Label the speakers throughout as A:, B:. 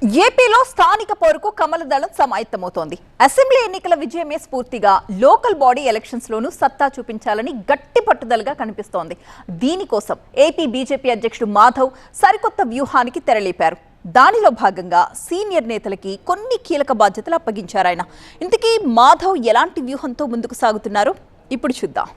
A: ఏపీలో స్థానిక పోరుకు కమలదళం సమాయత్తమవుతోంది. అసెంబ్లీ ఎన్నికల విజయమే స్ఫూర్తిగా లోకల్ బాడీ ఎలక్షన్స్ లోనూ సత్తా చూపించాలని గట్టి పట్టుదలగా కనిపిస్తోంది. దీనికోసం ఏపీ బీజేపీ అధ్యక్షుడు మాధవ్ సరికొత్త వ్యూహానికి తెరలేపారు. దానిలో భాగంగా సీనియర్ నేతలకి కొన్ని కీలక బాధ్యతలు అప్పగించారాయన. ఇంతకీ మాధవ్ ఎలాంటి వ్యూహంతో ముందుకు సాగుతున్నారో ఇప్పుడు చూద్దాం.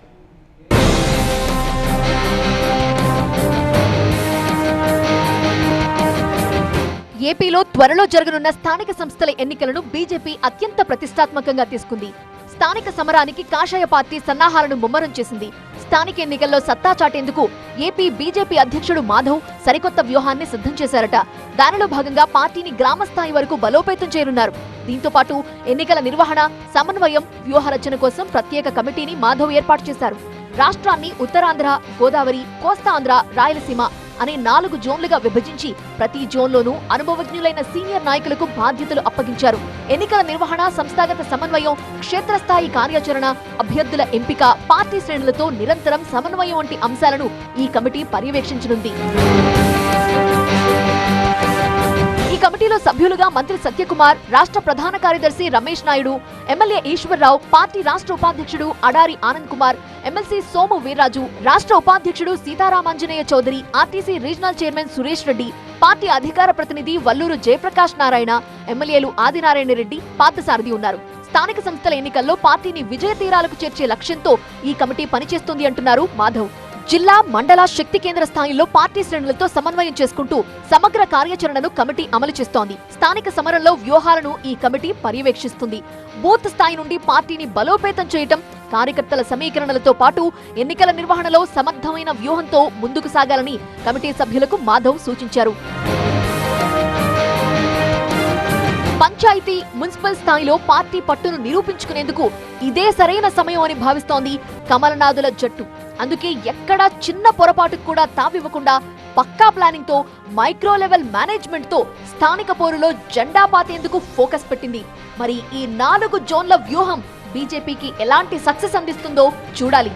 B: ఏపీలో త్వరలో జరగనున్న స్థానిక సంస్థల ఎన్నికలను బీజేపీ అత్యంత ప్రతిష్టాత్మకంగా తీసుకుంది. స్థానిక సమరానికి కాషాయ పార్టీ సన్నాహాలను ముమ్మరం చేసింది. స్థానిక ఎన్నికల్లో సత్తా చాటేందుకు ఏపీ బీజేపీ అధ్యక్షుడు మాధవ్ సరికొత్త వ్యూహాన్ని సిద్ధం చేశారట. దానిలో భాగంగా పార్టీని గ్రామస్థాయి వరకు బలోపేతం చేయనున్నారు. దీంతో పాటు ఎన్నికల నిర్వహణ, సమన్వయం, వ్యూహరచన కోసం ప్రత్యేక కమిటీని మాధవ్ ఏర్పాటు చేశారు. రాష్ట్రాన్ని ఉత్తరాంధ్ర, గోదావరి, కోస్తాంధ్ర, రాయలసీమ అనే 4 జోన్లుగా విభజించి ప్రతి జోన్లోనూ అనుభవజ్ఞులైన సీనియర్ నాయకులకు బాధ్యతలు అప్పగించారు. ఎన్నికల నిర్వహణ, సంస్థాగత సమన్వయం, క్షేత్రస్థాయి కార్యాచరణ, అభ్యర్థుల ఎంపిక, పార్టీ శ్రేణులతో నిరంతరం సమన్వయం వంటి అంశాలను ఈ కమిటీ పర్యవేక్షించనుంది. ఈ కమిటీలో సభ్యులుగా మంత్రి సత్యకుమార్, రాష్ట్ర ప్రధాన కార్యదర్శి రమేష్ నాయుడు, ఎమ్మెల్యే ఈశ్వర్రావు, పార్టీ రాష్ట్ర ఉపాధ్యక్షుడు అడారి ఆనంద్ కుమార్, ఎమ్మెల్సీ సోము వీర్రాజు, రాష్ట్ర ఉపాధ్యక్షుడు Seetharamanjaneya Chowdary, RTC regional chairman Suresh Reddy, party అధికార ప్రతినిధి వల్లూరు జయప్రకాష్ నారాయణ, ఎమ్మెల్యేలు ఆదినారాయణ రెడ్డి, పార్థసారథి ఉన్నారు. స్థానిక సంస్థల ఎన్నికల్లో పార్టీని విజయ తీరాలకు చేర్చే లక్ష్యంతో ఈ కమిటీ పనిచేస్తోంది అంటున్నారు మాధవ్. జిల్లా, మండల, శక్తి కేంద్ర స్థాయిలో పార్టీ శ్రేణులతో సమన్వయం చేసుకుంటూ సమగ్ర కార్యాచరణను కమిటీ అమలు చేస్తోంది. స్థానిక సమరంలో వ్యూహాలను ఈ కమిటీ పర్యవేక్షిస్తుంది. బూత్ స్థాయి నుండి పార్టీని బలోపేతం చేయటం, కార్యకర్తల సమీకరణలతో పాటు ఎన్నికల నిర్వహణలో సమర్థమైన వ్యూహంతో ముందుకు సాగాలని కమిటీ సభ్యులకు మాధవ్ సూచించారు. పంచాయతీ, మున్సిపల్ స్థాయిలో పార్టీ పట్టును నిరూపించుకునేందుకు ఇదే సరైన సమయం అని భావిస్తోంది కమలనాథుల జట్టు. అందుకే ఎక్కడా చిన్న పొరపాటుకు కూడా తావివ్వకుండా పక్కా ప్లానింగ్ తో, మైక్రో లెవెల్ మేనేజ్మెంట్ తో స్థానిక పోరులో జెండా పాతేందుకు ఫోకస్ పెట్టింది. మరి ఈ 4 జోన్ల వ్యూహం బీజేపీకి ఎలాంటి సక్సెస్ అందిస్తుందో చూడాలి.